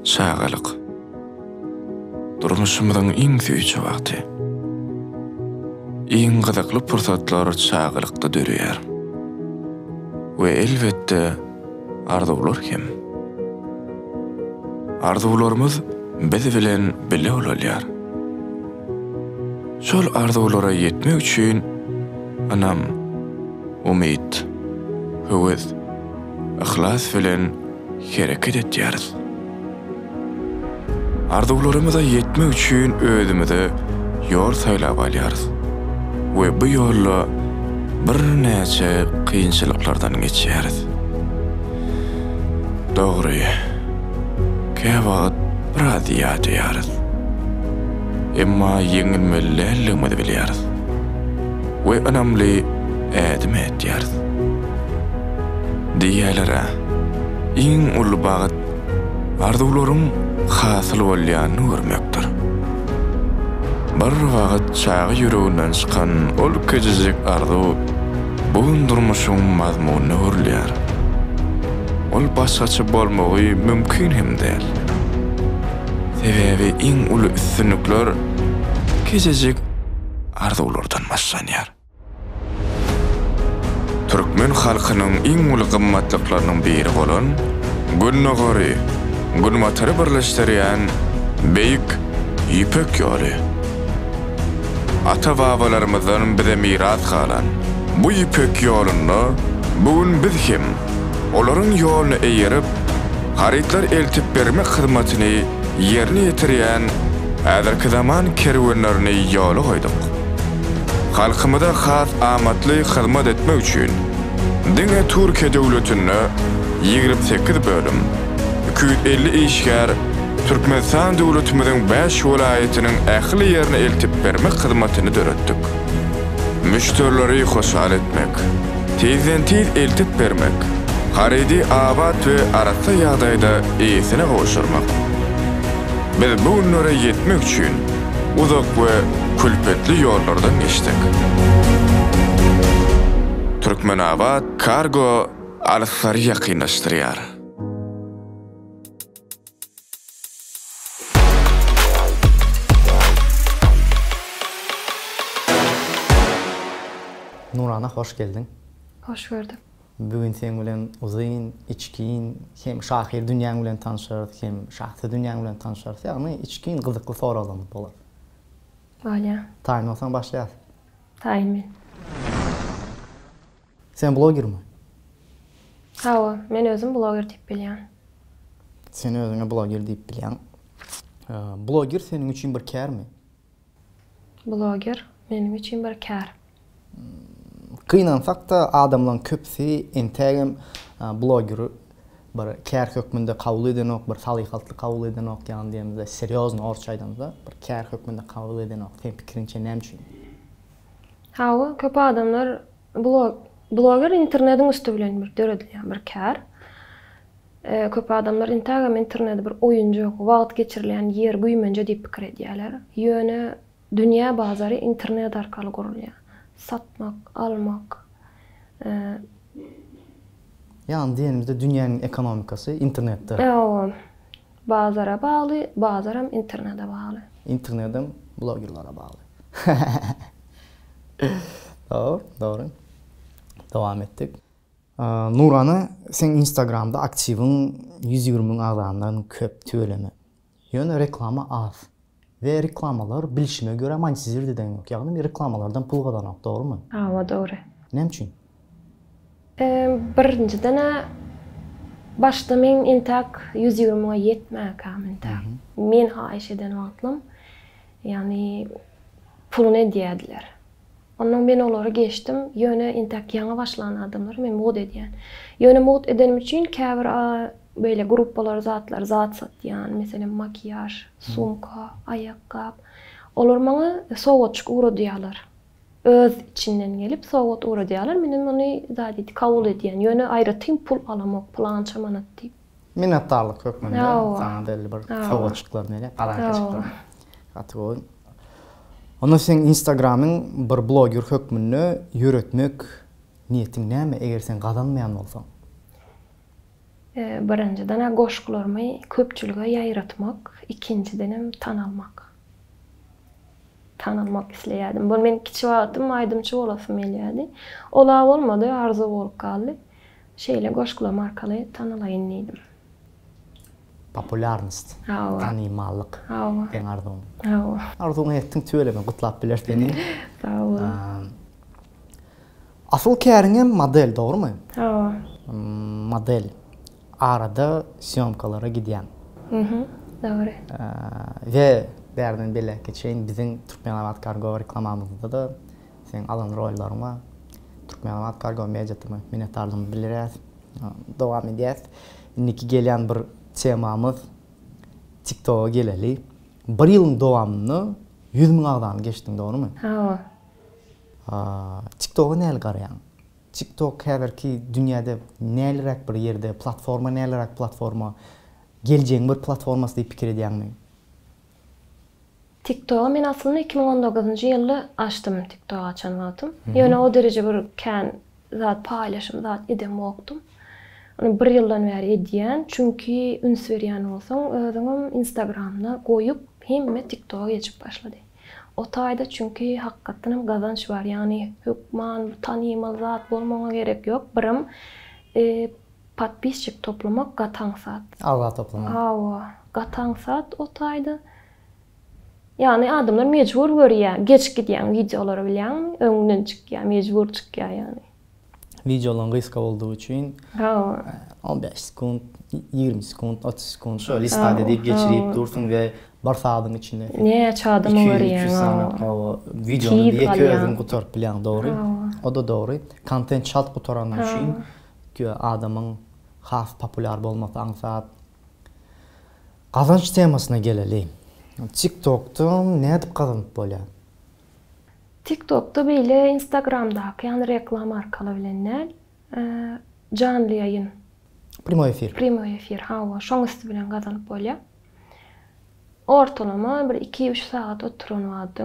Çağalyk. Durmuşymyzyň iň süýçi wagty. Iň gyzykly pursatlar çağalykda dörýär. We elbetde arzuwlar hem. Arzuwlarymyz biz bilen bile bolalýar. Şol arzuwlara ýetmek üçin anam umyt, höwes, ihlas bilen hereket etýäris. Arzuwlarymyza ýetmek üçin özümize ýol saýlap alýarys. We bu ýolda bir näçe kynçylyklardan geçýäris. Dogry. Käwagt biraz ýatyarys. Emma ýeňilmelerligimizi bilýäris. We önemli ädim etýäris. Diýerler, iň uly bagyt arzuwlaryň hasyl bolýanyny görmekdir. Bir wagt çağı ýüreginden çykan ol kejejek arzuw bugün durmuşyň mazmunyny görýär. Ol başgaça bolmagy mümkin hem däl. Sebebi iň uly üstünlikler kejejek arzuwlardan başlanýar. Türkmen halkynyň iň uly gymmatlyklarynyň biri bolan Gunnagary, Gunmatary birleşdirýän beýik İpek ýoly. Ata-babalarymyzdan bize miras galan bu İpek ýolunda bugün biz hem olaryň ýoluny eýerip, haritler eltip bermek hyzmatyny ýerine ýetirýän äzirki zaman kerwenlerini ýola goýdyk. Halkymyza has amatly hyzmat etmek üçin diňe Türkiýe döwletine 28 bölüm 250 işgär Türkmenistan döwletimiziň 5 welaýatynyň ähli ýerine eltip bermek hyzmatyny döretdik. Müşterileri hoşal etmek, tezden tez eltip bermek, haridi abad we arasa ýagdaýda eýsine goşurmak. Biz bu günlere ýetmek üçin uzak we külpetli ýollardan geçdik. Türkmenabad kargo alysary ýakynlaşdyrýar. Nurana hoş geldin. Hoş gördüm. Bugün sen bilen uzyn, içkin, hem şahir dünýäň bilen tanışarys, hem şahsy dünýäň bilen tanışarys. Ýagny içkin gyzykly soralarymyz bolar. Bolýar. Taýin bolsaň başlaýas. Taýin men. Sen blogermi? Hawa, men özüm bloger diýip bilýän. Sen özüňe bloger diýip bilýän. Bloger seniň üçin bir kärmi? Bloger menim üçin bir kär. Kynansak da adamlaryň köpsi entägem blogeri bir kär hökmünde kabul edenok, bir salyhatly kabul edenok ýani diýemizde seriozny orça aýdamda bir kär hökmünde kabul edenok. Sen pikirinçe näme üçin? Hawa, köp adamlar bloger internetiň üstü bilen bir döredilýän bir kär. Köp adamlar entägem internetde bir oýunjak, wagt geçirilýän ýer güýmenje diýip pikir edýärler. Ýöne dünýä bazary internet arkaly gurulýar. Satmak, almak. Yani diýelimizde dünýäniň ekonomikasy internetde. Bazara bağlı, bazaram internete bağlı. İnternetem blogerlara bağlı. Doğru. Devam ettik. Nurana, sen Instagramda aktiviň 120 azandan köp tööleme. Ýöne reklama az. Ve reklamalar bilişime göre monetizirdi deňok. Ýagny reklamalardan pul gazanok, dogrymy? Hawa, dogry. Näme üçin? Birinciden başda men intak 120'a yetmek intak. Men haýyş eden wagtlym, ýani puluny edýärdiler. Ondan ben olary geçdim, ýöne intak ýaňa başlanan adamlar men mod edýän. Ýöne mod edenim üçin käbir böyle gruppalar zatlar zat satýan, meselem makyaj, sumka, ayakkap. Olar maňa sowatçyk uradyarlar. Öz içinden gelip sowat uradyarlar. Menem ony zady kabul edýän. Ýöne aýratyn pul alamok, plança manat diýip. Minnetdarlyk hökmünde sana deli bir sowatçyklar nele, galançyklar. Gatgoň. Onu sen Instagram'ın bir bloger hökmünde ýöretmek niýetiň näme eger sen gazanmaýan bolsaň? Birinciden goşgularımı köpçülüge yayratmak, ikincidenim tanalmak. Tanalmak isleýärdim. Bu men kiçi wagtym aýdymçy bolasym gelýärdi. Ola bolmady, arzu bolup galdy. Şeýle goşgularym arkaly tanalaýyn diýdim. Popularnost. Tanıymallyk. Den arzum. Arzuňy etdiň tööleme gutlap biler seni. Sağ ol. Asıl käriňe model, dogrymy? Model. Arada syomkalara gidýän. Dogry. Ve berden bile geçeýin biziň Türkmenamat Kargo reklamamyzda da sen alan rollaryňa Türkmenamat Kargo mediatymy minnetdarlygymy bildirýäs. Dowam edýäs. Indiki gelýän bir temamız TikTok'a geleli. Bir yılın dowamyny 100 000 agdan geçtiň, dogrymy? TikTok'a näle garaýan? TikTok häzirki dünýäde nälerek bir yerde platforma, nälerek platforma, geleceğin bir platforması diýip pikir edýänmi? TikTok'a men aslında 2019-njy ýylda açdym, TikTok açan wagtym. Ýöne o derece bir kän zat paýlaşym, zat edem okdum. Onu bir ýyldan bäri edýän, çünki üns berýän bolsaň, özüňem Instagramda goýup hemme TikTok'a geçip başlady. O taýda çünki hakykatdan gazanç bar, ýani hükman, tanýymal zat bolmagy gerek ýok. Birim patpisçik toplamak gataň sat. Allah toplamak. Gataň sat o taýda. Yani adamlar mecbur görýär, geç gidýän videolary bilýän, öňünden çykýär, mecbur çykýär ýani. Videolar gıska olduğu için 15 sekund, 20 sekund, 30 sekund şöyle istifade edip geçirip dursun ve bir saatin içinde. Ne çadım var yani. 200 saniye o videonun bir iki özün kutarıp bilen doğru. O da doğru. Content çalt kutaranlar için ki adamın haf popüler bolması ansat. Kazanç temasına gelelim. TikTok'tan ne edip kazanıp bolýar? TikTok'ta beýle Instagram'da, ýani reklam arkaly bilenler canly ýaýyn. Primo efir. Primo efir, şoňysy bilen gazanyp bolýar. Ortalama bir 2-3 saat oturanyp,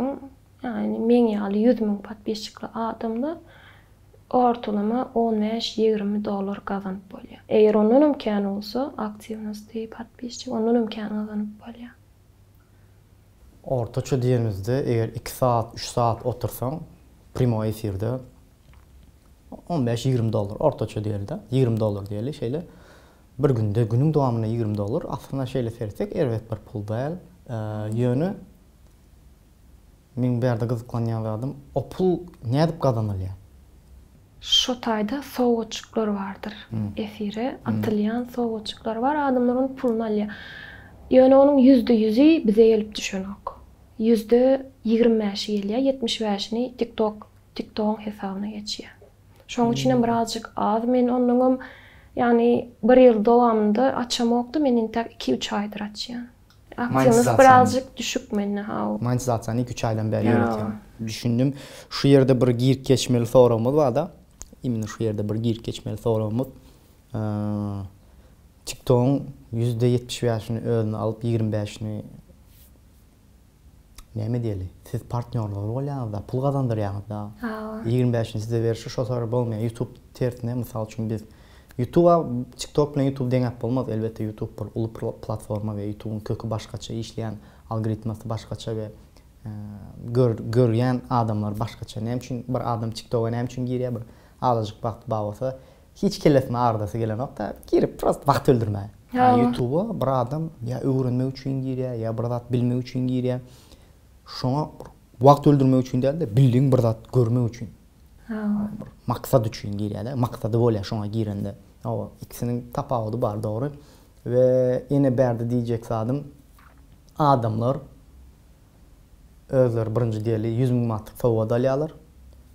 yani men ýaly 100 000 patpisçikli adamda ortalama $15-20 gazanyp bolýar. Eger ondan imkan bolsa, aktivnosti patpisçik ondan imkan gazanyp bolýar. Ortaça diýenizde eger 2 saat, 3 saat otursaň primo efirde $15-20 ortaça diýildi. $20 diýeli şeýle. Bir günde günüň dowamyna $20 aslında şeýle sersek elbet bir pul bäl. Ýöne men berde gyzyklanýan adam o pul nädip gazanylýar? Şu taýda sowgatçyklar bardyr. Efire atylýan sowgatçyklar bar, adamlar onu pulunu alýar. Ýöne onuň %100'i bize gelip düşenok. %25'i gelýär, 75'ini TikTok'un hesabyna geçýär. Şoň üçin birazjyk az men onuň yani bir ýyl dowamında açamokdy, men intek 2-3 aýdyr açýan. Aktivimiz birazjyk düşük menne haw. Monetizasyany 2-3 aýdan bäri ýöretýän. Düşündüm, şu ýerde bir gir geçmeli sorumuz var da. Imini şu ýerde bir gir geçmeli sorumuz. TikTok'un %75'ini özüne alıp 25'ini näme diýeli? Siz partnerler bolýanysda, pul gazandyrýaňyz da. 25'ini size berişi şo sory bolmaýar. YouTube tersine mysal üçin biz YouTube'a TikTok bilen YouTube deňep bolmaz. Elbette YouTube bir uly platforma we YouTube'un kökü başgaça işleýän, algoritmasy başgaça we görýän adamlar başgaça. Näme üçin bir adam TikTok'a näme üçin girýär? Bir azajyk wagt bagasa hiç kellesine ardası gelen nokta girip prost wagt öldürme. YouTube'a bir adam ya öwrenmek üçin girýär, ya bir zat bilmek üçin girýär. Şoňa wagt öldürmek üçin däl de bildiň bir zat görmek üçin. Maksat üçin girýär, maksady bolýar şoňa girende. O ikisiniň tapawaty bar, dogry. Ve ene berde diýjek zadym adamlar özleri birinji diýeli 100 000 manat sowgat alýarlar.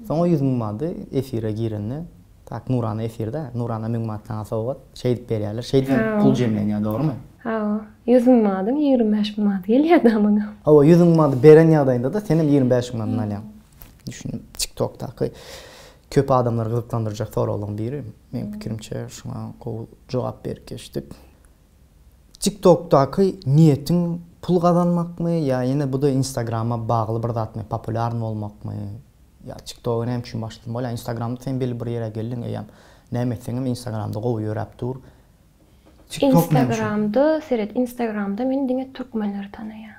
Soňra 100 000 manaty efire girende tak Nurana efirde, Nurana 1000 manatdan sowgat şey dip berýärler. Şeyden pul jemlenýär, dogrymy? 100 000 manaty 25 000 manat gelýärdi amaňa. 100 000 manat beren ýagdaýynda da senem 25 000 manat alýan. Düşünün, TikTok'taky köp adamlar gyzyklandyrjak soragyň biri. Men pikirimçe şuna jogap berip geçdik. TikTok'taky niýetiň pul gazanmakmy ýa ýene bu da Instagram'a bagly bir zatmy, populär bolmakmy? Ya TikTok'a näme üçin başladym? Bolýar Instagramda sen belli bir ýere geldin, näme etseňem Instagramda gowy ýörep dur. TikTok neymiş? Instagramda meni diňe türkmenleri tanıyan.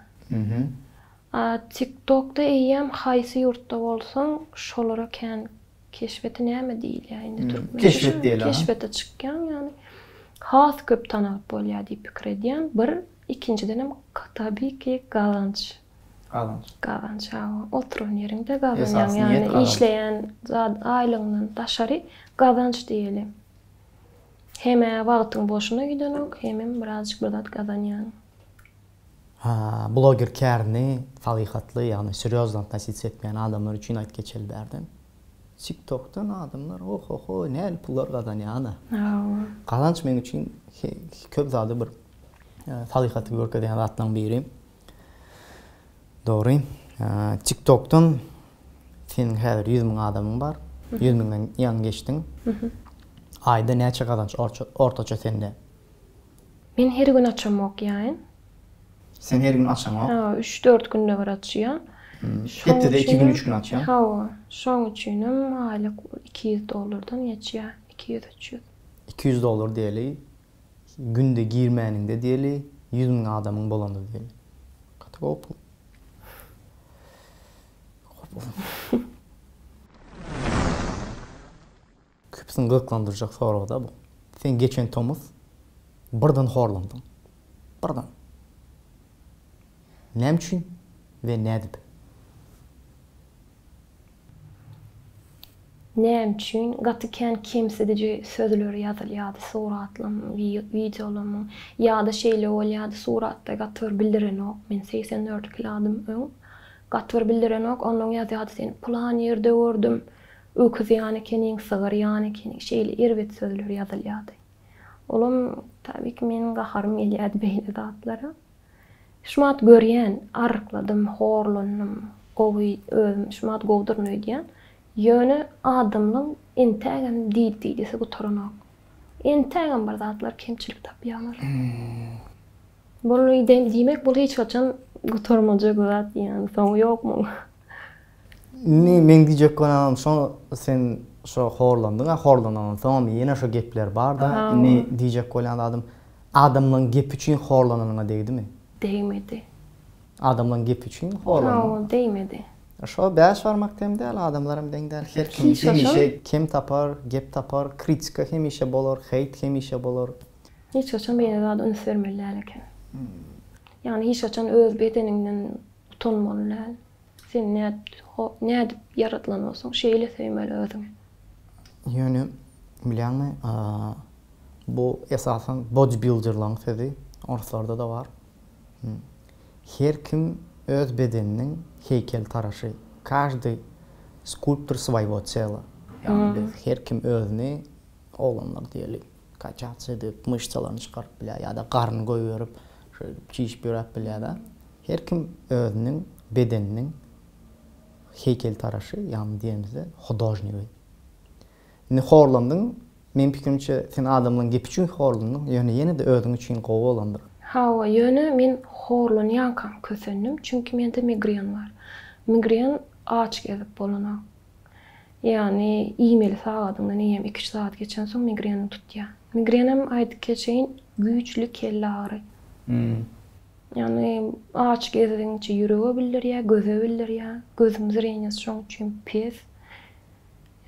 TikTok'ta eýem haýsy ýurtda bolsaň, şolara kän keşfeti näme diýil ýa-ni türkmen. Keşfet diýil. Keşfete çykýan ýani. Has köp tanap bolýar diýip pikir edýän. Bir, ikincidenem tabii ki galanç. Galanç. Oturun yerinde galanç. Yani işleyen aýlygynyň daşary galanç diýelim. Heme wagtyň boşuna gidenok, hemem birazjyk birdat gazanýan. Blogger kärni, falihatly, ýani seriozdan tassis etmeýän adamlar üçin aýt geçeli berdim. TikTok'tan adamlar näl pullar gazanýan. Galanç men üçin köp zady bir falihaty görkezýän zatlaryň biri. Doğru. TikTok'tan senin häzir 100.000 adamın var. 100.000'den ýan geçtin. Ayda näçe gazanç ortaça sende? Men her gün açamak ýa-ni. Sen her gün açamak? 3-4 günde bir açýan. Hepde de 2 gün 3 gün açýan. Şoň üçinem aýlyk $200 ýetýär. 200-300. $200 diýeli. Günde girmäninde diýeli 100.000 adamın bolanda diýeli. Katagop. Köpsini gıklandıracak soru da bu. Sen geçen Tomuz birden horlandın. Birden. Näme üçin ve nädip? Näme üçin gatykän kemsedici sözler ýazylýardy suratlym, videolamy ýa-da şeýle bolýardy suratda gatyr bildirenok. Men 84 kiladym öň. Gatyr bildirenok, onuň ýazýardy seni plan ýerde gördüm. Öküz ýany keniň, sygyr ýany keniň şeýle irwet sözler ýazylýardy. Olam tabii ki meniň gaharym gelýärdi beýle zatlara. Şumat görýän, arykladym, horlandym, gowy özüm şumat gowdurny diýen. Ýöne adamlyň entägem diýdi gutarnak. Entägem bar zatlar kemçilik tapýarlar. Bunu diýmek bu hiç gaçan gutarmaja zat ýani soňy ýokmu? Men diýjek bolam, sen şo horlandyň, horlanan soň ýene şo gepler bar da, ne diýjek bolan adamlaryň gep üçin horlananyňa değdimi? Değmedi. Adamlaryň gep üçin horlanan. Değmedi. Şo bäş barmak demdäl adamlarym deňdäl. Her kim kim tapar, gep tapar, kritika hemişe bolar, hate hemişe bolar. Hiç gaçan beýle zat üns bermeliler eken. Yani hiç gaçan öz bedeninden utanmalylar. Sen nädip yaratylan bolsaň, şeýle seýmeli özüňi. Ýöne bilýärmi, bu esasen bodybuilderlaryň sözi, oraslarda da var. Her kim öz bedeniniň heykel taraşy. Każdy skulptor своего тела. Yani her kim özüni olanlar diýeli. Kaçat edip mышцаларını çykaryp bilýär ýa-da garny goýup şöyle çiş börep bilýär da. Her kim özüniň bedeniniň heykel taraşy, ýani diýenizde hudожник. Ne horlandyň, men pikirimçe sen adamlaryň gep üçin horlandyň, ýöne de özüň üçin gowy olandyr. Ýöne men horlanýankam kösendim, çünki mende migren var. Migren aç gezip bolanak. Yani e-mail sağladığımda neyem 2 saat geçen son migrenim tutya. Migrenim aýdyp geçeyin güýçli kelle ağrı. Yani aç gezdiğince ýürege bildirýär, göze bildirýär. Gözüm zreňesi şoň üçin pes.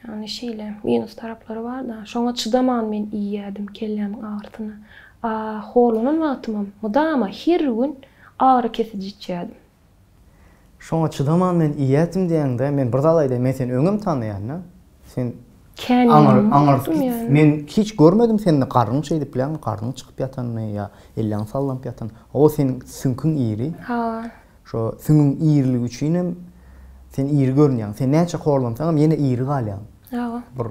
Yani şeýle minus taraplary bar da. Şoňa çydaman men iýýärdim kellem ağrıtyna. Horlanan wagtymam, mudama her gün ağrı kesici içýärdim. Şoňa çydaman men iýýärdim diýende men bir dalaýda men seni öňüm tanýan. Sen men hiç görmedim seni garnyň şeýdip bilen, garnyň çykyp ýatanyny ýa elläň sallanıp ýatan. O senin sünkün iri. Şo sünkün iriligi üçin sen iri görnýän. Sen näçe horlansaň ýene iri galýan. Bir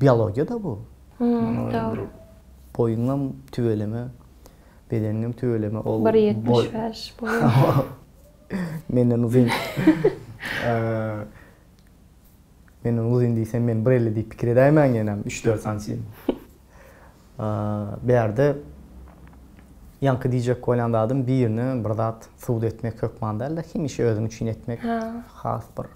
biologiýa da bu. Dogry. Boyunam tüveleme, bedenim tüveleme. 1.75 boyun. Menden uzun. Menden uzun diýsem men 1.50 diýip pikir edäýmän ýene 3-4 santim. Berde ýanky diýjek bolýan adam birini bir zat suwd etmek hökmandal da hemişe özüň üçin etmek has bir.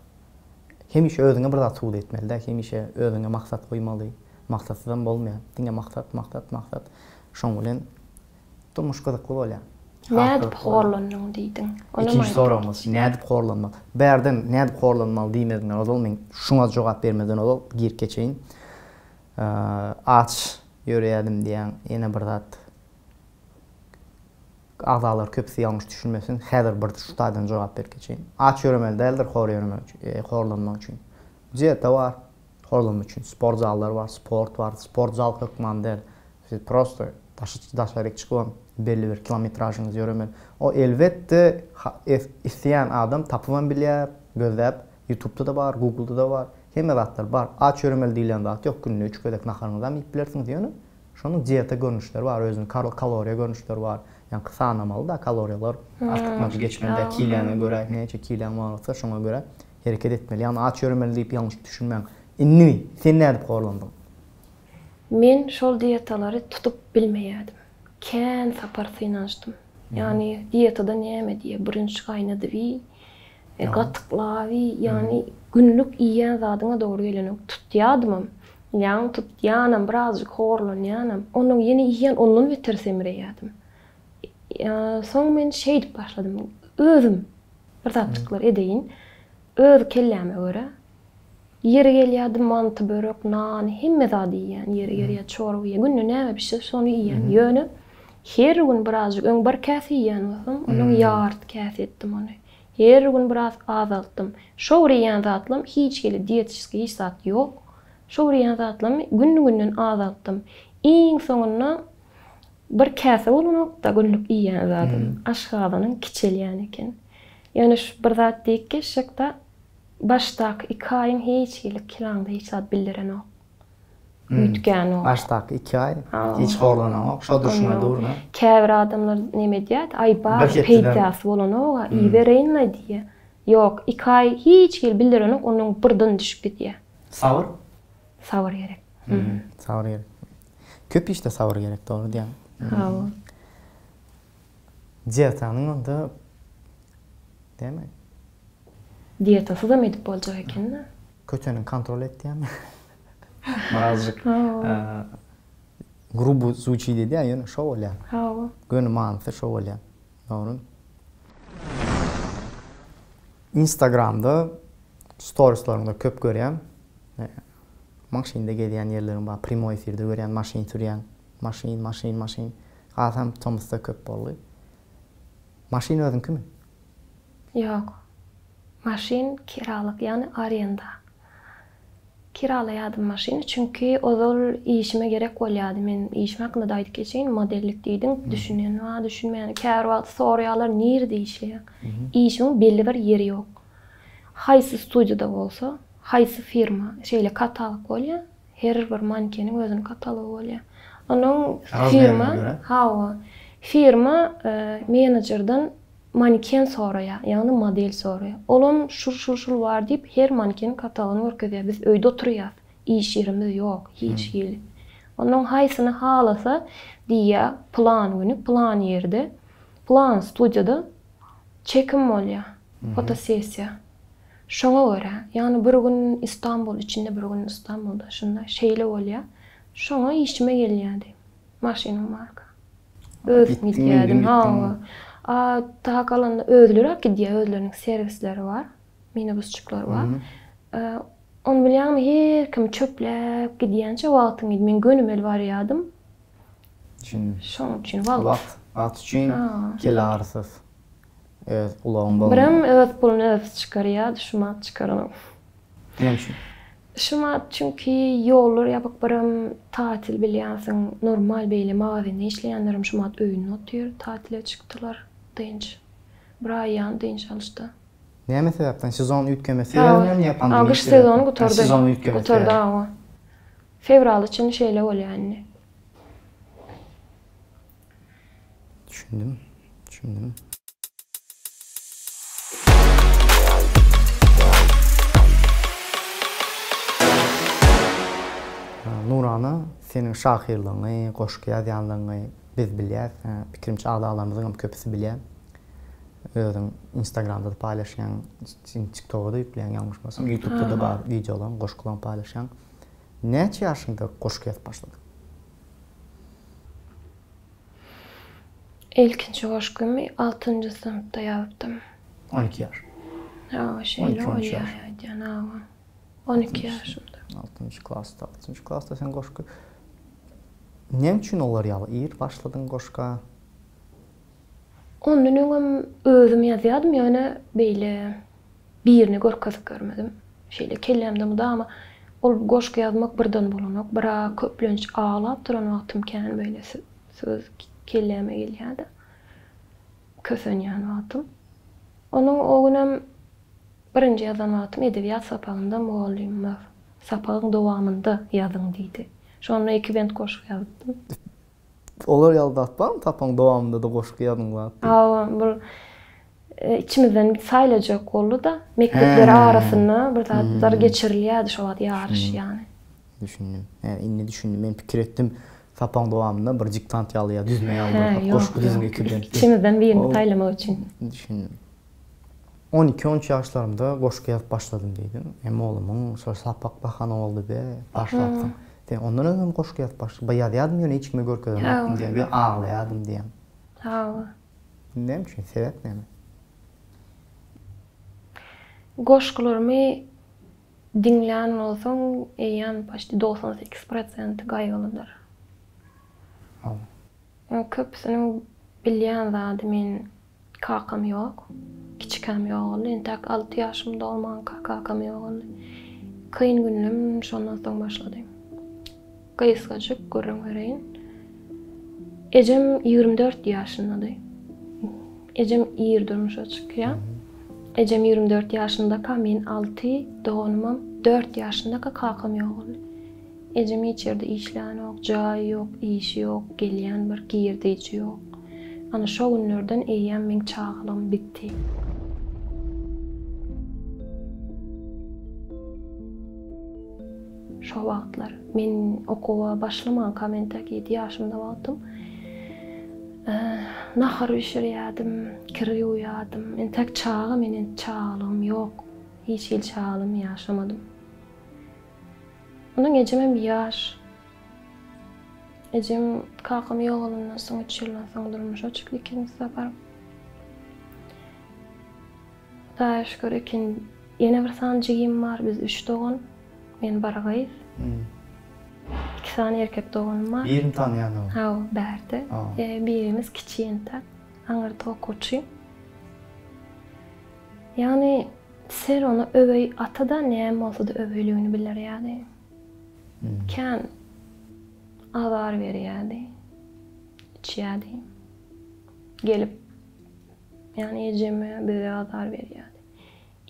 Hemişe özüňe bir zat suwd etmeli da, hemişe özüňe maksat goýmaly. Maksatsızdan bolmaýan. Diňe maksat. Şoň bilen durmuş gyzykly bolýar. Nädip horlandyň diýdiň. İkinci sorumuz, nädip horlanmak? Bärden nädip horlanmaly diýmediňler, ol men şuňa jogap bermeden ol girip geçeýin. Aç ýöreýärdim diýen ýene bir zat. Agdalar köpsi ýalňyş düşünmesin. Häzir bir şu taýdan jogap berip geçeýin. Aç ýöremeli däldir, horlanmak üçin. Jeta var. Horlanmak üçin sport zallar var, sport var. Sport zal hökman däl. Siz prosto daşaryk çykyp belli bir kilometrajyňyz ýöremeli. O elbetde isleýän adam tapyban bilýär, gözläp. YouTube'da da var, Google'da da var. Hemme zatlar bar. Aç ýöremeli diýilen zat ýok, günne 3 ködek naharňyzdan ýyp bilersiňiz ýöne. Şonuň dieta görnüşleri var, özüniň kaloriýa görnüşleri var. Yani kısa anlamalı da kaloriyalar artık geçmende kilene göre nece kilen varsa şuna göre hareket etmeli. Yani aç ýöremeli diýip ýalňyş düşünmeň. Inni sen nädip horlandyň? Men şol dietalary tutup bilmeýärdim. Kän saparsy inançdym. Yani dietada näme diýe birinçi gaýnady gatyklawy, yani günlük iýen zadyňa dogry gelenek tutýardym. Yani tutýanam, birazjyk horlanýanam. Onuň ýene iýen ondan beter semireýärdim. Soň men şeýdip başladym. Özüm bir zatçyklar edeýin. Öz kelläme görä. Ýere gelýärdim mantı, börek, nan, hemme zady ýen. Ýere gelýär çorba ýen. Günne näme pişse şonu ýen. Ýöne her gün birazjyk öň bir käsi ýen bolsam, onuň ýart käsi etdim ony. Her gün biraz azaltdym. Şowry ýen zatlym hiç geli dietetski hiç zat ýok. Şowry ýen zatlym günden azaltdym. Iň soňunda bir käse bolanokda günlük iýen zadym. Aşgabanyň kiçelýän eken. Yani şu bir zat diýip şekda başdak 2 aýyň hiç gelip kilaňda hiç zat bildirenok. Ütgän ok. Başdak 2 aý hiç horlanok. Şo düşme durna. Käbir adamlar näme diýär? Aýbar peýdäs bolanok, iýbereýinle diýe. Ýok, 2 aý hiç gelip bildirenok, onuň birden düşüp gitýär. Sabır? Sabır gerek. Sabır gerek. Köp işte sabır gerek, doğru diýem. Hawa. Dietanyň onda deme. Dietasy da medip boljak eken-de. Kötünü kontrol etdiýän. Birazjyk grubu звучи dedi ya, ýöne şo bolýar. Hawa. Gönü manysy şo bolýar. Doğru. Instagramda storieslaryňda köp görýän. Maşynda gelýän ýerlerim bar, primo efirde görýän, maşyn sürýän, maşyn. Gasam Thomas'da köp boldy. Maşyn özüňkimi? Ýok. Maşyn kiralyk, ýani arenda. Kiralaýardym maşyny, çünki ozal işime gerek bolýardy. Men işime hakynda daýdyp geçeýin, modellik diýdim, düşünýän we düşünmeýän. Käbir wagt soraýarlar, nerede işleýär? İşiň belli bir ýeri ýok. Haýsy studiýada bolsa, haýsy firma, şeýle katalog bolýar, her bir mankeniň özüniň katalogy bolýar. Onuň firma menajerden manken soraýar, ýani model soraýar. Olam şur bar diýip her mankeniň katalogyny görkezýär. Biz öýde oturýar, iş ýerimiz ýok, hiç ýeli. Onuň haýsyny halasa diýär, plan günü, plan ýerde, plan studiýada çekim bolýar, fotosessiýa. Şoňa görä, ýani bir gün İstanbul içinde, bir gün İstanbulda şunda şeýle bolýar. Şoňa işime gelýärdi. Maşynam marka. Özüm gitýärdim. Ta kalanda özleri gidýär, özleriniň servisleri var, minibusçyklar var. Onu bilýärmi, her kim çöpläp gidýänçe wagtyň idi. Men gönümel barýardym. Şoň üçin Wagt üçin kelarsyz. Ulağın bolmagy. Birim öz puluny öz çykarýar, şumat çykaranok. Näme üçin? Şumat çünki ýollar ýabyk, birim tatil bilýänsiň, normal beýle magazinde işleýänlerim şumat öýüne otýar, tatile çykdylar diýinç. Bir aýan diýinç alışdy. Näme sebäpden sezon ütgemesi ýa pandemiýa? Agyş sezonu gutardy. Sezon ütgemesi. Gutardy. Fevral üçin şeýle bolýar. Düşündüm. Nurana, senin şahirliğini, qoşky ýazýanlygyny biz bilýär. Pikirimçe agdalarymyzyň köpüsi bilýär. Özüň Instagramda da paylaşýan, TikTokda da ýükleýän ýalňyş bolsam, YouTube'da da bar videolar, qoşkylar paylaşýan. Näçe ýaşynda qoşky ýazyp başladyň? İlkinci goşkumy 6-njy sınıfda ýazypdym. 12 ýaş. Ha, şeýle 12 yaş. ýa, 12 ýaşymda. 6-njy klassda. 6-njy klassda sen goşky. Ne üçin olar ýaly? Başladyň goşka? Ondan öňem özüm ýazýardym, ýöne beýle birini görkezip görmedim. Şeýle kellemde ama ol goşka ýazmak birden bolanok, bira köplenç ağlap duran wagtym kän beýle söz kelleme gelýärdi. Kösenýän wagtym. Onuň o günem birinji ýazan wagtym edebiýat sapagynda mugallim sapagyň dowamynda ýazyň diýdi. Şonu 2 bent goşka ýazdym. Olar ýaldatpam, tapaň dowamynda da goşky ýazyň bar. Bu içimizden bir saýlajak boldy da mektepler arasyna bir tatlar geçirilýärdi şo wagt ýarış ýani. Düşündüm. Inni düşündüm. Men pikir etdim. Tapaň dowamynda bir diktant ýalyýar, düzme ýaldyr. Goşky düzme 2 bent. İçimizden birini taýlamak üçin. Düşündüm. 12-13 ýaşlarymda goşky ýazyp başladym diýdim. Hem oğlumyň şo sapak bahana boldy be, başladym. Ondan öňem goşky ýazyp başladım. Ýazyadym ýöne hiç kime görkezdim diýip bir ağlaýadym diýem. Ha. Näme üçin? Sebäp näme? Goşkularmy dinlän bolsaň, eýan paşdy 98% gaýgylydyr. Ha. Köpsini bilýän zady men kakam ýok. Kiçikam ýok. Entek 6 ýaşymda bolman kakam ýok. Kıyın günüm şondan soň başlady. Gaýsgaçyk görüm bereýin. Ejem 24 ýaşyndady. Ejem 24 ýaşynda. Ejem 24 ýaşynda men 6 doğanymam 4 ýaşynda kakam ýok. Ejem içeride işlän ýok, jaý ýok, işi ýok, gelýän bir girdiçi ýok. Ana şo günlerden eýýän men çağlym bitdi. Şo wagtlar men okuwa başlamagan entek 7 ýaşymda boldum. Nahar bişirýärdim, kir ýuýardym. Entek çağı meniň çağlym ýok. Hiç il çağlym ýaşamadym. Onuň ejemem bir ýaş. Ejem kakam ýogalyndan soň 3 ýyldan soň durmuşa çykdy ikinji safar. Daha şükür ýene bir sanjygym bar, biz 3 dogan. Men baragaýyz. 2 sany erkek doganym bar. Birini tanýanam. Ha, bärde. Birimiz kiçiýentek. Aňyrda okuçy. Yani ser onu öwey atada näme bolsa da öweyligini biler ýa-da. Kän azar berýärdi. Içýärdi. Gelip yani ejeme bize azar berýärdi.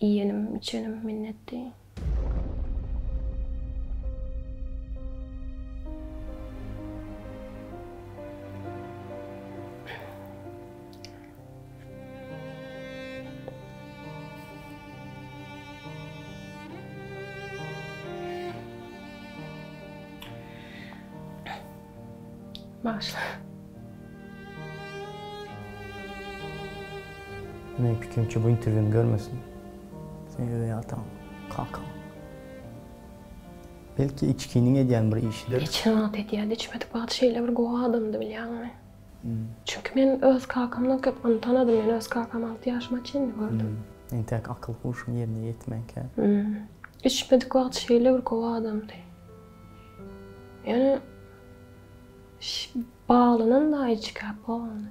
Iýenim, içenim minnetdi. Başla. Men pikirçi bu interwýuny görmesin. Sen öýe atan, kakam. Belki içkinin edýän bir işidir. Içine at edýärdi, içmedik bazı şeyler bir gowa adamdy bilýärmi? Çünkü men öz kakamdan köp onu tanadym. Men öz kakam 6 ýaşyma çenli gördüm. Entek akıl huşum yerine yetmek. İçmedik bazı şeyler bir gowa adamdy. Yani bağlanan da çıkap olan.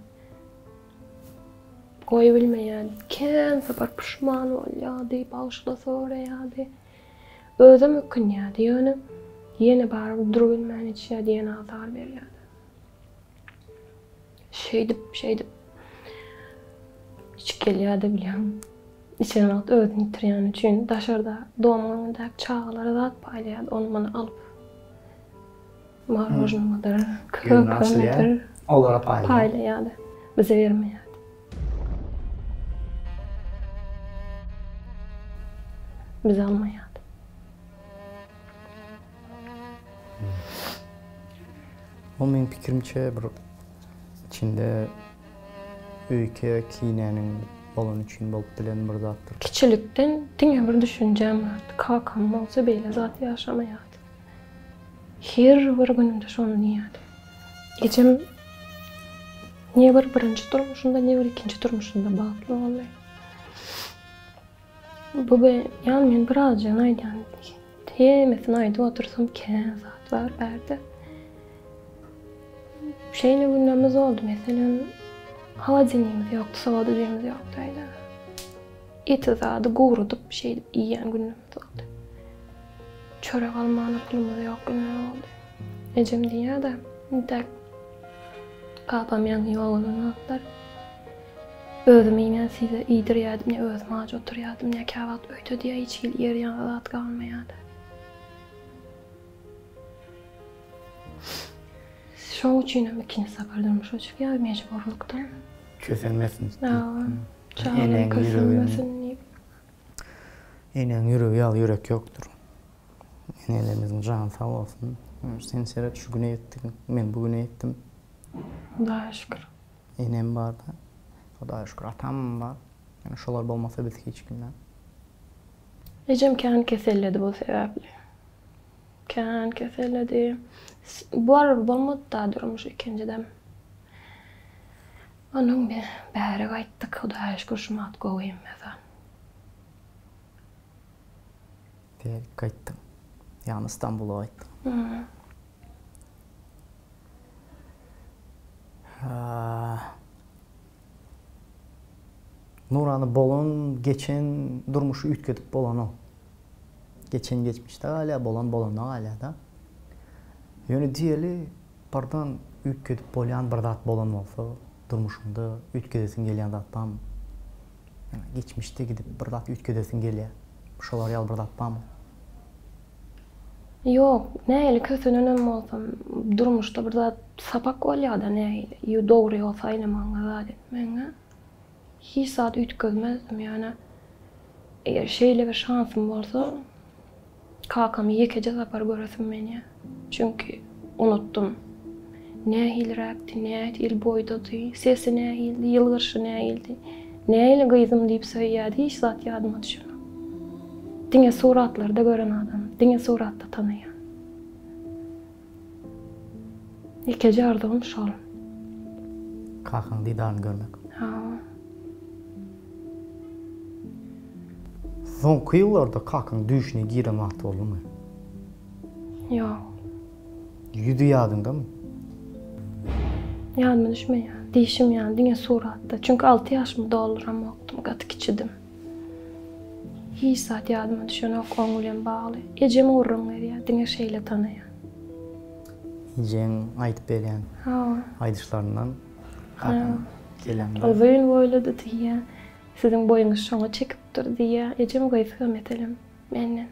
Koyu bilmeyen, kän separ pişman bolýardy, bağışlasa oraya. Özüm ökünýärdi, ýöne ýene barıp durup bilmän içýärdi, ýene azar berýärdi. Şeydip iç gelýärdi bilýän. İçine alt özüni ýitirýän üçin daşarda doğumunda çağlara zat paýlaýardy, onu bana alıp marojnamadır, kökündür, olara paýlaýardy, bize bermeýärdi. Bize almaýardy. O meň pikirimçe bir içinde öýke kinäniň bolan üçin bolup bilen bir zatdyr. Kiçilikden diňe bir düşünjem bardy. Kakam bolsa beýle zat ýaşamaýardy. Her bir günümde şonu diýärdi. Ejem Ne bir birinci durmuşunda, ne bir ikinci durmuşunda bağlı olay. Bu yani men birazcık aydan temesin ayda otursam kenar saat var berdi. Şeyle gündemimiz oldu mesela hava dinimiz yoktu, savada dinimiz yoktu ayda. İtizadı gurudup bir şey yiyen gündemimiz oldu. Çörek almana pulumuz yok günler oldu. Ecem diye de tek kapamayan yolunu atlar. Özüm men size iýdirýärdim, ne özüm aja oturýardım, ne kahvat öýtü diýe hiç yer ýaňat galmaýardy. Şoň üçin ikinji safar durmuş uçup ýa mejburlukdan. Kösenmesin. Çağırın kösenmesin. Enen ýüregi ýaly ýürek ýokdur. Enelerimizin jany sag bolsun. Sen serat şu güne etdik, men bugüne etdim. Hudaýa şükür. Enem barda. Hudaýa şükür atam bar. Yani şolar bolmasa biz hiç kimden. Ecem kan keselledi bu sebäpli. Kan keselledi. Bu arada bolmady da durmuş ikinciden. Onun bir bäri gaýtdyk, Hudaýa şükür şumat goýmasa. Dedik gaýtdyk. Yani İstanbul'a gaýtdyk. Nurany bolan geçen durmuşu ütkedip bolan o. Geçen geçmişte hala bolan hala da. Ýöne diýeli bardan ütkedip bolan bir zat bolan bolsa, durmuşunda ütkedesin gelýän zatdan. Yani geçmişte gidip bir zat ütkedesin gelýär. Şolar ýaly bir zat barmy? Yok, nähili kösününüm olsam, durmuşda bir zat sapak bolýar da nähili. Ýa dogry olsa aýlamaňa zat etmeňe. Hiç saat ütkezmezdim yani. Eğer şeyle bir şansım bolsa, kakamy ýekece sapar göresim meni. Çünkü unuttum. Nähilräkdi, nähil boýdady, sesi nähildi, ýylgyrşy nähildi. Nähili gyzym diýip söýýärdi, hiç zat ýadyma düşür. Diňe suratlarda gören adam, diňe suratda tanaýan. Ýekece arzum şol. Kakyň didaryny görmek. Ha. Soňky ýyllarda kakyň düşüne giren wagt boldymy? Ýok. Ýüdi ýadyňdamy? Ýadyma düşmeýär. Diýişim ýa diňe suratda. Çünkü 6 ýaşymy dolduram wagtym gaty kiçidim. Hiç saat ýadyma düşenok oňulym bagly. Ejeme urrun berýär, diňe şeýle tanaýan. Ýeň aýdyp berýän. Ha. Aýdyşlaryndan gelen. Alwyn boýlady diýär. Sizin boýuňyz şoňa çekipdir diýär. Ejeme gaýsy metelim menden.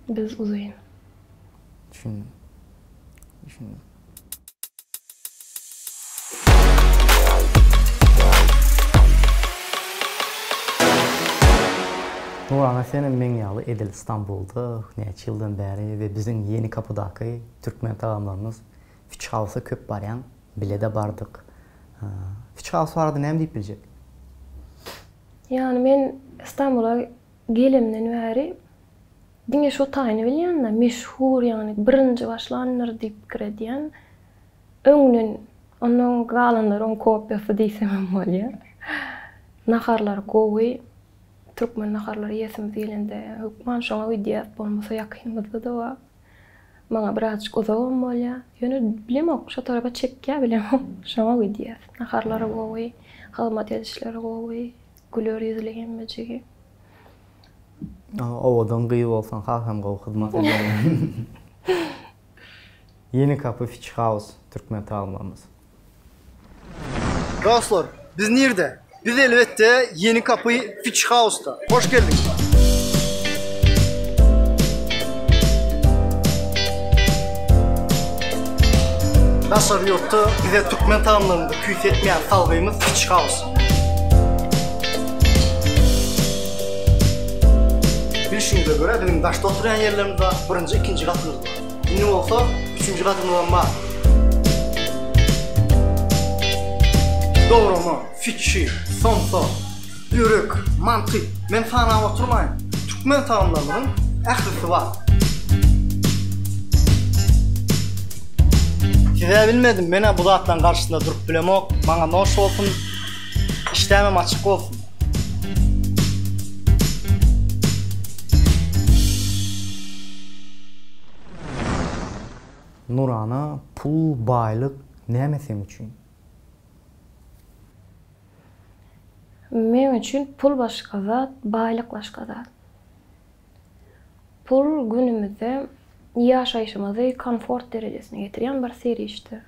Biz uzayın. Düşündüm. Nurana senin men ýaly Edil İstanbul'da neçe ýyldan bäri ve bizim Yeni Kapıdaky Türkmen tagamlarymyz Fiç House'a köp barýan, bile de bardyk. Fiç House barada näme diýip biljek? Yani men İstanbul'a gelimden bäri diňe şu taýyny bilýän-de meşhur yani birinji başlanýar diýip giredýän öňünden onuň galanlar on kopýasy diýsem bolýar. Naharlar gowy Türkmen naharlary ýesimiz gelende hukman şoňa widýat bolmasa ýakynymyzda da var. Maňa birazjyk uzak bolýar. Ýöne bilemok, şu tarapa çekýär bilemok. Şoňa widýat. Naharlary gowy, hyzmat edişleri gowy, güler ýüzli hemmejigi. Owadan gyýy bolsaň hakam gowy hyzmat edýär. Yeni Kapı Fiç House Türkmen tagamlarymyz. Dostlar, biz nerede? Biz elbette Yeni Kapı Fiç House'da. Hoş geldiniz. Nasıl yurtta bize Türkmen tagamlarında küýs etmeyen salgymyz Fiç House. Bilişinize göre bizim daşta oturan yerlerimizde birinci, ikinci katımız var. Indi olsa üçüncü katımızdan var. Doğrama, fikşi, sonsa, yürek, mantık. Men sana oturmayın. Türkmen tagamlarının ählisi var. Size bilmedim, mene bu zatlan karşısında durup bilemok, bana noş olsun, işlemem açık olsun. Nurana, pul, baylık näme sen üçin? Men üçün pul başka zat, baylık başka zat. Pul günümüzde yaşayışımızı konfort derecesine getiren bir serişdi.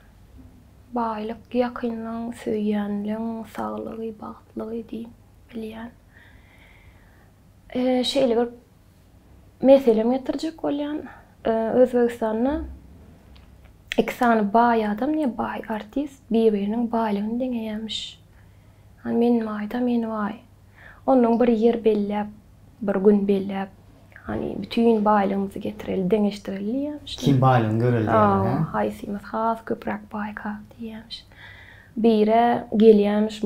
Baylyk yakynlyň, söýýänliň, saglygy, bagtlygy diýip bilýän. Şeýle bir meselem getirjek bolýan. Özbegistanda iki sany bay adam, ne bay artist bir-biriniň baylygyny deňeýärmiş. Hani men mayda, men vay. Onun bir yer bellep, bir gün bellep, hani bütün baylığımızı getireli, deňeşdireli diýärmiş. Kim baylığını göreli diýerler, ha? Haýsymy has köprak bay kap diýärmiş. Bire gelýärmiş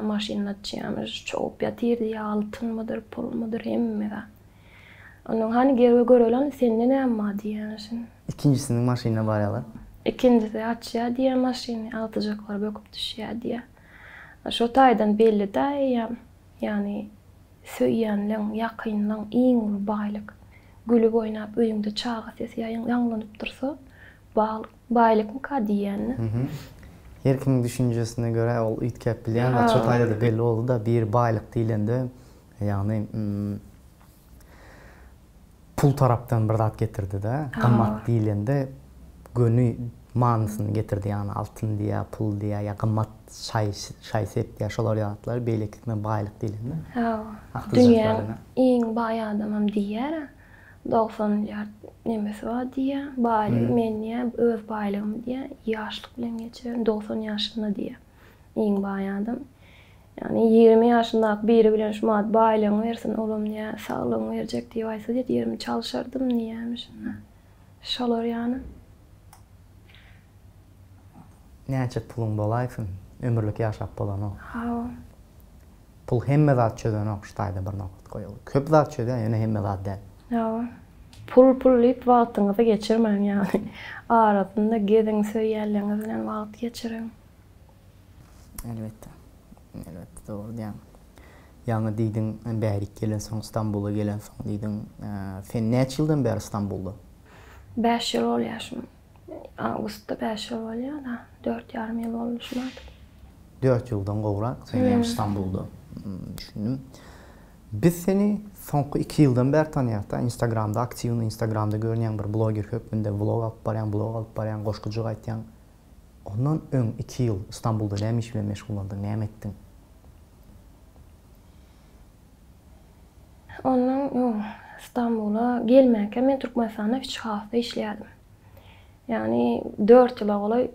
maşina çýärmiş, çoğup ýatyrdy, altyn mydyr, pul mydyr, hemme de. Onun hani görelen senden näme diýärmiş. İkincisinin maşinine barýarlar. İkincisi açýar diýär maşiny, altyjaklar böküp düşýär diýär. Şo taýdan belli da, yani söýýänliň, yakynlyň iň ulu baylyk. Gülüp oýnap öýüňde çaga sesi ýaňlanyp dursa, baylyk ka diýänni. Her kimin düşünjesine göre ol itkep bilýän we şo taýda da belli boldy da bir baylyk diýilende, ýagny pul tarapdan bir zat getirdi da, gymmat diýilende gönü manysyny getirdi, ýani altyn diýä, pul diýä, ýa gymmat şaýsep diýä şolar ýatlar beýleklikden baylyk diýilende. Dünýäň iň bay adamam diýär. 90 milyar nemesi var diye, baylyk men öz baylygym diye ýaşlyk bilen geçiren 90 ýaşynda diye. Iň bay adam. Yani 20 ýaşyndaky biri bilen şu mat baylygyny bersin, olam diye saglygyny berjek diye aýsa diye 20 çalışardym diýärmiş. Şolar ýany. Näçe pulun bolaýsyn, ömürlük ýaşap bolan o. Ha. Pul hemme zat çöden okştaýda bir nokat goýuldy. Köp zat çöden, ýene hemme zat däl. Ja. Pul diýip wagtyňyzy geçirmeň ýani. Arasynda gediň söýýänliňiz bilen wagt geçiriň. Elbette. Elbette doğru diýäň. Ýa-ni diýdiň, bärik gelen soň Istanbul'a gelen soň diýdiň, sen näçe ýyldan bäri Istanbul'da? 5 ýyl bolýar. Awgustda 5 ýyl bolýar da, 4,5 ýyl bolmuşlar. 4 ýyldan gowrak sen Istanbul'da. Düşündüm. Biz seni soňky 2 ýyldan bäri tanýýar da, Instagramda aktiwny, Instagramda görünýän bir bloger köpünde vlog alyp barýan, goşgujuk aýtýan. Ondan öň 2 ýyl Istanbul'da näme iş bilen meşgullandyň, näme etdiň? Ondan İstanbul'a gelmäke men Türkmenistan'da 3 hafta işleýärdim. Yani 4 ýyla golay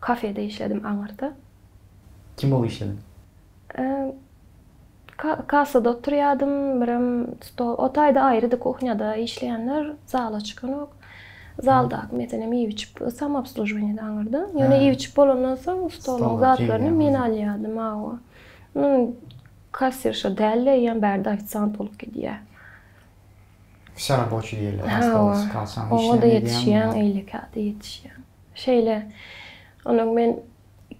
kafede işledim aňyrda. Kim bolup işledin? Kasada oturýardym, birim stol, o taýda aýrydy kuhnyada işleýänler zala çykanok. Zaldaky meselem ýeýip samobsluživание aňyrda. Ýöne ýeýip bolandan soň stoluň zatlaryny men alýardym. Kassirşa dälle ýa bärde ofitsiant bolup gidýär. Şarapçy diýerler, stolus kalsan işleýän. O da ýetişýän, eýlikade ýetişýän. Şeýle, onuň men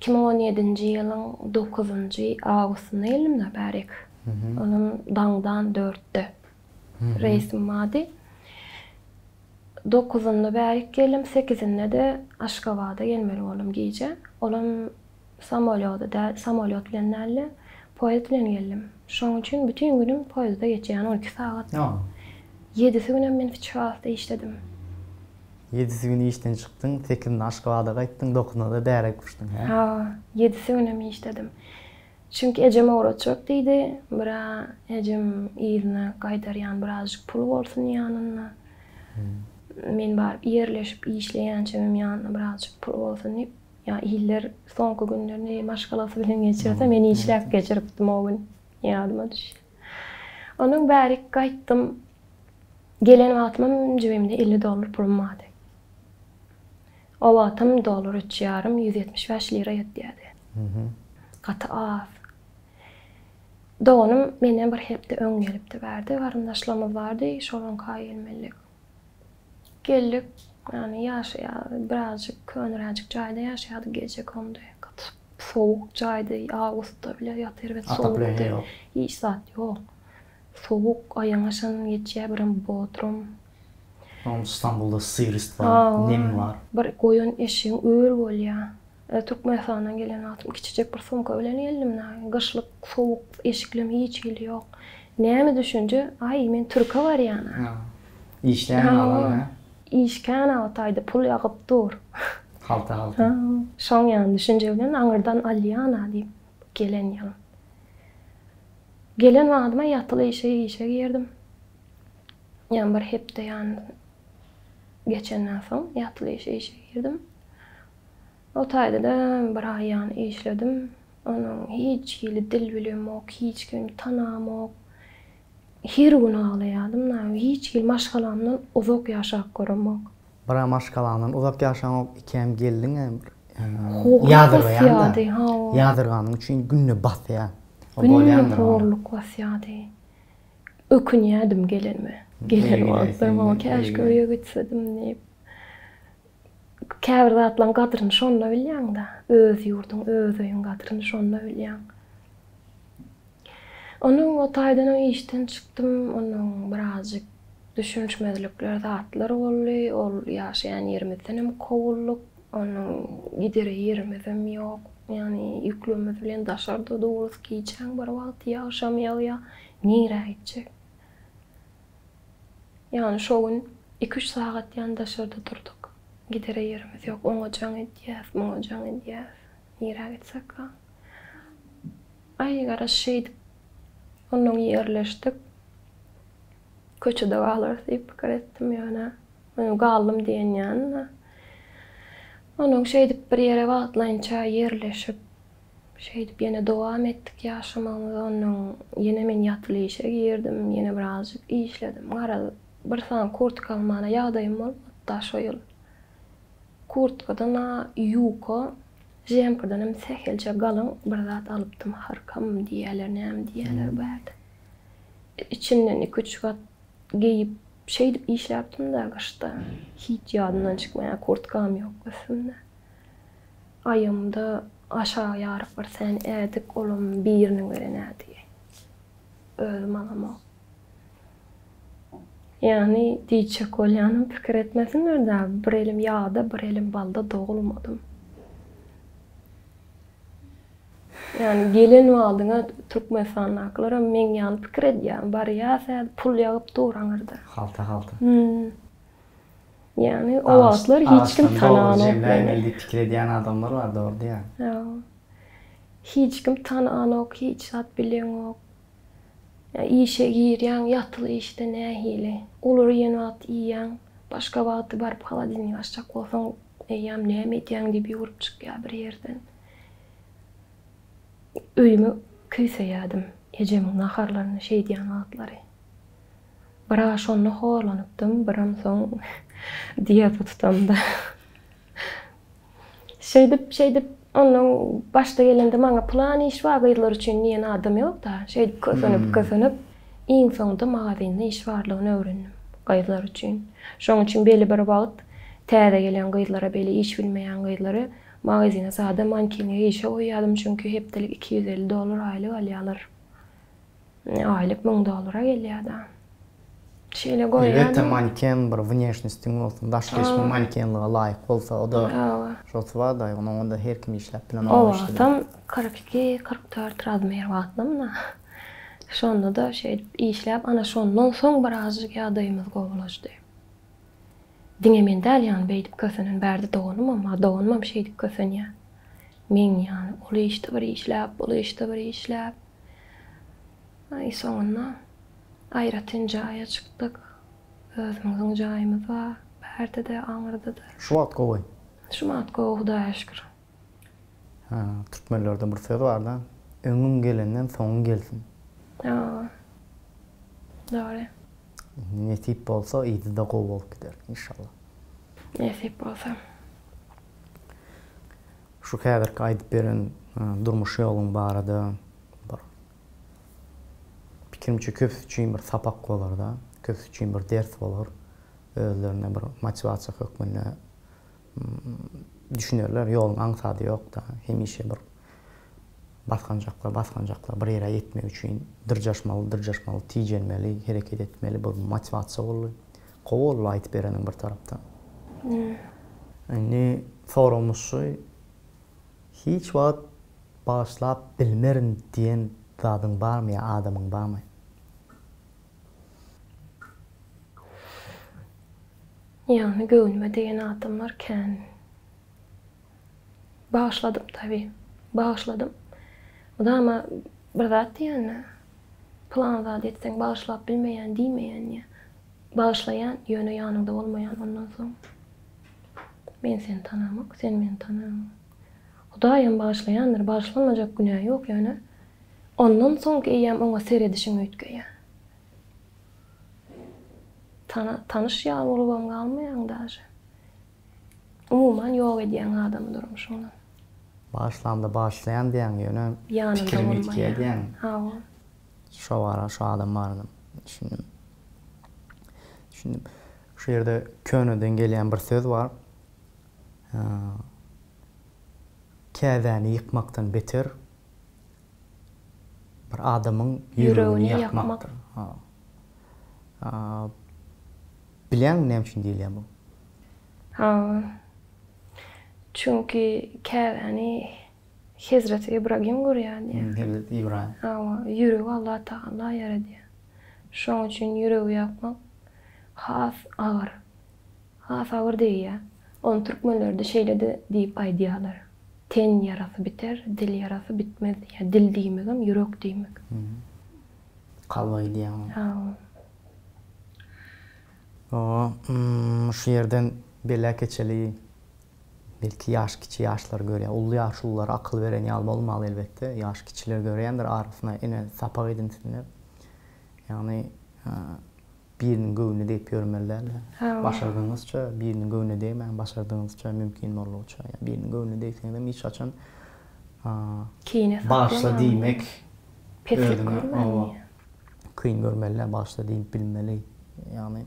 2017-nji ýylyň 9-njy awgustynda geldim da bärik. Onuň daňdan 4-de reisim bady. 9-ynda bärik geldim, 8-inde de Aşgabatda gelmeli boldum gece. Olam samolyot bilen däl, poýez bilen geldim. Şoň üçin bütün günüm poýezda geçýän 12 saat. 7-si günem men 3 hafta işledim. 7-si günü işten çykdyň, 8-inde Aşgabatda gaýtdyň, 9-ynda da bärik guşdyň, ha? Ha, 7-si günem işledim. Çünkü ejeme uğraçak diýdi, bira ejem ýylyna gaýdarýan birazjyk pul bolsun ýanyna. Men bar ýerleşip işleýänçemem ýanyna birazjyk pul bolsun diýip, ýa ýyller soňky günlerini maşgalasy bilen geçirse, men işläp geçiripdim o gün. Ýadyma düşýär. Onuň bärik gaýtdym. Gelen wagtymda jebimde $50 pulum bady. O wagtym $3,5 175 lira ýetýärdi. Gaty az. Doganım menden bir hepde öň gelipdi berdi. Garyndaşlarymyz bardy, şolaň kaý gelmelik. Geldik, Yani birazcık könürecek çayda yaşadı gece kondu. Soğuk çayda Ağustos'ta bile yatır ve soğuk yok. Hiç saat yok. Soğuk ayın aşan geçiyor birim Bodrum. İstanbul'da Siirist var, nem var. Bir koyun eşin öğür oluyor. Türkmenistan'dan gelen altım küçücük bir sumka öyle elimde. Kışlık soğuk eşiklim hiç hili yok. Neymi düşünce ay men Türk'e var yani. İşleyen alan ha. İşken avtaydı pul yakıp dur. Halta. Şon yani düşünce bilen ağırdan aliyana deyip gelen yanım. Gelen vaxtıma yatılı işe girdim. Yani bir hep de yani geçenden son yatılı işe girdim. O tayda da bir ay yani işledim. Onun hiç dil bilim yok, hiç kim tanam yok. Her gün ağlayadım. Hiç maşgalamdan uzak yaşak görüm yok. Bira maşgalamdan uzak yaşamak ikem geldin yadırganın üçün günne bat ya. Günne horluk vasiyadi. Ökünyedim gelenme. Gelen vaxtlarım ama keşke öyle gitsedim deyip. Käbir zatlan qadrını şonda bilýän da. Öz yurdun, öz öýüň qadrını şonda bilýän. Onun o taýdan o işten çykdym, onun birazjyk düşünçmezlikler zatlar boldy. Ol ýaşaýan yerimizden hem kowulluk, onun gideri yerimizem ýok. Yani yüklümüz bilen daşarda doğruz giýçäň bir wagt ýaşamaýar, nire gitjek. Yani şo gün 2-3 saat ýan daşarda durduk. Gidere yerimiz yok. Oňa jaň edýäs, moňa jaň edýäs. Nire gitsek ha? Ay garaş şeýdip onuň ýerleşdik. Köçede galar diýip pikir etdim ýöne. Galdym diýen ýany. Onuň şeýdip bir ýere wagtlança ýerleşip şeýdip ýene dowam etdik ýaşamamy. Onuň ýene men ýatyly işe girdim, ýene birazjyk işledim. Gara bir san kurtka almana ýagdaýym boldy da şo ýyl. Kurtkadan yuka, jemperden hem sehelce galın bir zat alıptım. Harkam diýerler, näme diýerler bärde. İçinden 2-3 gat giyip şeýdip işläpdim da gaşta. Hiç ýadymdan çykmaýan kurtkam ýok üstümde. Ayymda aşağı ýaryp bir sen ädik olum biriniň berenädi. Özüm alamam. Yani diýçek bolýanym pikir etmesinler da bir elim ýağda, bir elim balda dogulmadım. Yani gelen wagtyňa Türkmenistanlyklaram men ýany pikir edýär. Bar ýa pul ýagyp duraňyrdy. Halta. Yani o wagtlar hiç kim tananok. Jemleýmeli pikir edýän adamlar bar dogry ýa. Ýa. Hiç kim tananok, hiç zat bilen ok. İşe girýän, ýatyly işte nähili. Olur ýene wagt iýýän, başga wagty barıp haladyn ýaşak bolsaň, eýýäm näme edýäň diýip ýurup çykýar bir ýerden. Öýüme küýseýädim, ejemiň naharlaryny şeýdýän wagtlary. Bara şonu horlanypdym, biram soň diýet tutamda. Şeýdip onun başta gelende maňa plan iş bar gaýdylar üçin ýene adam ýok da. Şeýdip kösönüp iň soňda magazinde iş barlygyny öwrendim gaýdylar üçin. Şoň üçin beli bir wagt täze gelen gaýdylara beli iş bilmeýän gaýdylary magazine sada mankenige işe goýýardym çünki hepdelik $250 aýlyk alýarlar. Aýlyk $1000 gelýär da. Şeýle goýýan. Elbetde manken bir внешностиň bolsun, daşkeşme mankenliğe laýyk bolsa, o da şosu var da, onda her kim işläp bilen o tam 42-44 razmer wagtymda. Şonda da işläp, ana şondan soň birazjyk ýagdaýymyz gowulaşdy. Diňemen däl ýany beýdip kösenen bärde doganmam şeýdip kösenýär. Men ýany ol işte bir işläp. Ay soňunda aýratyn jaýa çykdyk. Özümiziň jaýymyz bar. Bärde de, aňyrda da. Şu wagt gowy. Şu wagt gowy, Hudaýa şükür. Türkmenlerde bir söz bar da, öňüň gelenden soňuň gelsin. Dogry. Nesip bolsa, ýygy da gowy bolup gider inşallah. Nesip bolsa. Şu häzirki aýdyp beren durmuş ýoluň barada Pikirimçe köp üçin bir sapak bolar da, köp üçin bir ders bolar. özlerine bir motivasiya hökmünde düşünürler. Yolun aňsady ýok da, hemişe bir baskanjaklar bir ýere ýetmek üçin dyrjaşmaly, tijenmeli, hereket etmeli, bu motivasiya bolýar. Gowul aýtyp bereniň bir tarapdan. Indi sorumuşy hiç wagt başlap bilmerin diyen zadyň barmy ýa adamyň barmy? Yani göwnüme diýen adamlar kän. Bağışladım tabii. Bağışladım. O da ama bir zat diýen plan zat etseň bağışlap bilmeýän, diýmeýän ýa. Bağışlayan ýöne ýanynda bolmaýan ondan soň. Men seni tanamak, sen meni tanamak. Hudaýam bağışlayandyr, bağışlanmajak günah ýok ýöne. Ondan soňky eýem oňa seredişiň öýtgeýär. Tanış ýa bolubam galmaýan daşy. Umuman ýok edýän adamy durmuşyňdan. Bağışlamda bağışlayan diýen ýöne Ýanynda bolmaýan. diýen. Ha. Şo wara, şo adam bardy. Düşündim. Şu ýerde könüden gelýän bir söz bar. Käzäni ýykmakdan beter bir adamyň ýüregini ýakmakdyr. Bilen näme üçin diýilýär bu? Ha. Çünkü käzäni Hazreti İbrahim görýär. Hazreti İbrahim. Ha, ýüregi Allah Taala ýaradýar. Şoň üçin ýüregi ýakmak has ağır. Has ağır diýär. Onu türkmenlerde şeýlede diýip aýdýarlar. Ten yarası biter, dil yarası bitmez. Yani dil diýmegem, ýürek diýmek. Kalbaý diýär. Ha. Şu ýerden belä keçeli belki yaş kiçi yaşlar görýär. Ulu yaşlılar akıl veren ýal bolmaly elbetde. Yaş kiçiler görýändir, arasyna ene sapak edinsinler. Yani birinin göwüne diýip ýörmerler. Başardyňyzça, birinin göwüne diýmän, başardyňyzça mümkin bolýarça. Yani birinin göwüne diýseniň hiç açan başla diýmek peslik görmeli. Kyn görmeliler, başla diýip bilmeli. Yani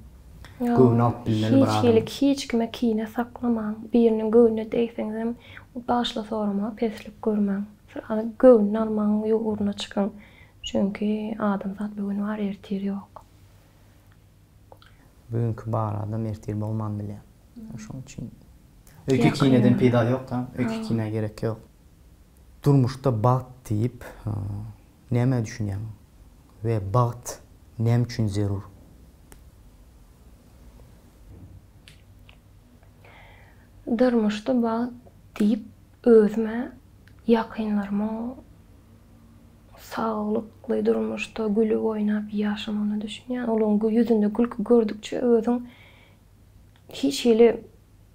göwüne alyp bilmeli bir adam. Hiç kime kine saklamaň. Birinin göwüne diýseňem başla sorma, peslik görmäň. Göwüne almaň, ýoguruna çykaň. Çünkü adam zat bugün var, ertir ýok. Bugünkü bar adam ertir bolman bilýär. Şoň üçin öýke kineden peýda ýok da, öýke kine gerek ýok. Durmuşda baht diýip näme düşünýän we baht näme üçin zerur? Durmuşda baht diýip özüme ýakynlarymı sağlıkly durmuşda gülüp oýnap ýaşamany düşünýän. Olaň ýüzünde gülki gördükçe özüň hiç hili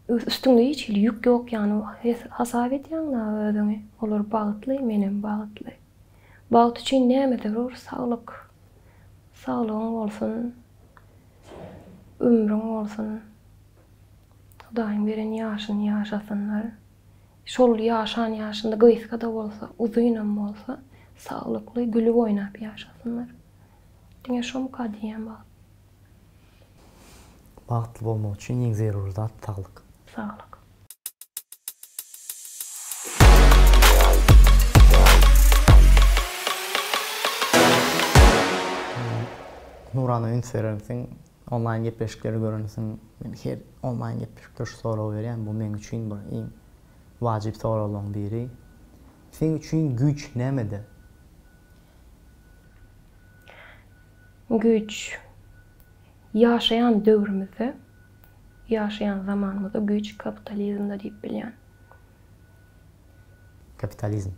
üstüňde hiç hili ýük ýok ýani hasap edýän özüňi. Olar bagtly, menem bagtly. Baht üçin näme zerur? Sağlyk. Sağlygyň bolsun, ömrüň bolsun. Hudaýym beren ýaşyny ýaşasynlar. Şol ýaşan ýaşynda gyýska da bolsa, uzunam bolsa, sağlıkly, gülüp oýnap ýaşasynlar. Diňe şomka diýen baht. Bahtly bolmak üçin iň zerur zat sağlyk. Sağlyk. Nurana Ünser'in online gepleşikleri görünürsün. Her online gepleşikler soru veren bu men üçin bir iň wajyp soralardan biri. Sen üçin güç nämede? Güç ýaşaýan döwrümizde, ýaşaýan zamanymyzda güç kapitalizmde diýip bilýän. Kapitalizm.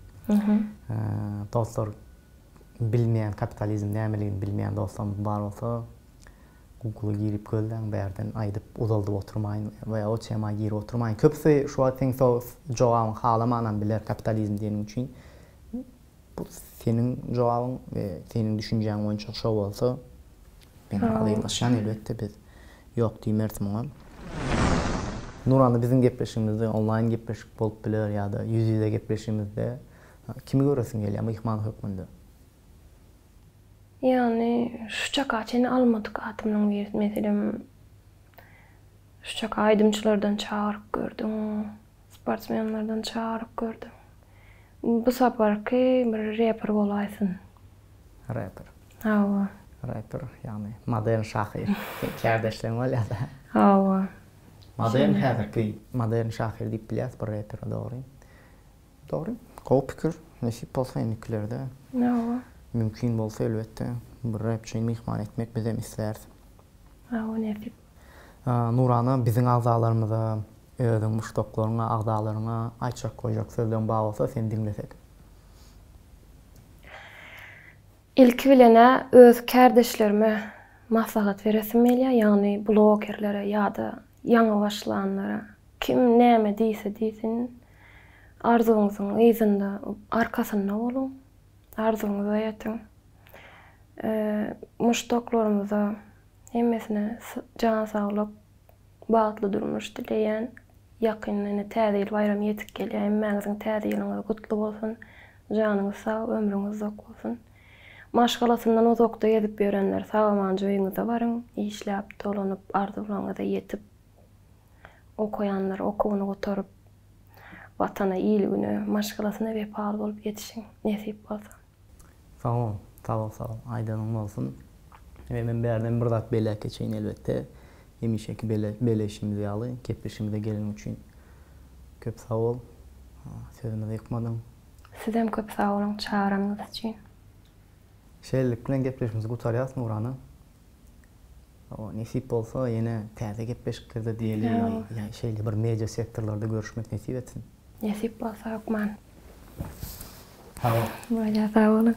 Dostlar bilmeyen kapitalizm nämeligini bilmeyen dostlarımız bar bolsa Google'a girip gölden berden aýdyp uzaldyp oturmaýyn we o tema girip oturmaýyn. Köpse şu atyň jogabyny halamanan biler kapitalizm diýen üçin. Bu senin jogabyň we senin düşünjäň boýunça şo bolsa ben alylaşan elbetde biz ýok diýmerdim ona. Nurany bizim gepleşigimizde online gepleşik bolup biler ýa-da ýüz-ýüze gepleşigimizde kimi göresin gelýär myhman hökmünde? Yani şu çakaçeni almadık atımdan bir meselem Şuşak aydımçılardan çağırıp gördüm. Sportsmenlerden çağırıp gördüm. Bu saparki bir rapper bolaysın. Rapper. Hawa. Rapper, yani modern şahir. Kardeşlerim var ya da. Hawa. Modern şahir deyip biliyat bir rapper doğru. Doğru. Kol pikir. Nesip olsa endikilerde. Hawa. Mümkün bolsa elbette bir rapçini mihman etmek bizem isterdi. Hawa nesip. Nurana bizim ağzalarımıza, özün muştoklarına, ağzalarına ayçak koyacak sözden bağ olsa sen dinlesek. İlk bilene öz kardeşlerime maslahat veresim gelýär, yani blogerlere ya da yaňa başlayanlara. Kim näme diýse diýsin, arzuňyzyň ýyzynda arkasynda bolun, arzuňyza ýetin. Muştoklarymyza hemmesine can sağlık, bagtly durmuş dileýän, ýakynlyny täze ýyl bayram ýetip gelýär. Emmäňiziň täze ýylyňyz gutly bolsun, janyňyz sag, ömrüňiz uzak bolsun. Maşgalasyndan uzakda gezip berenler sagaman joýuňyza baryň, işläp, dolanyp, arzularyňyza ýetip, okuyanlar okuwyny gotaryp, watana iýligine, maşgalasyna wepaly bolup ýetişiň nesip bolsa. Sağ ol, sağ ol. Aýdanyň bolsun. Ve men berden bir zat belä keçeýin elbette. Hemişeki beleşimizi ýaly, gepleşimize gelen üçin köp sağ ol. Sözüňizi ýykmadyň. Siz hem köp sağ olun çağıranız için. Şeýlelik bilen gepleşimizi gutarýas Nurana. O nesip bolsa ýene täze gepleşikleri diýeli, ýa şeýle bir media sektorlarda görüşmek nesip etsin. Nesip bolsa okman. Sağ ol. Sağ olun.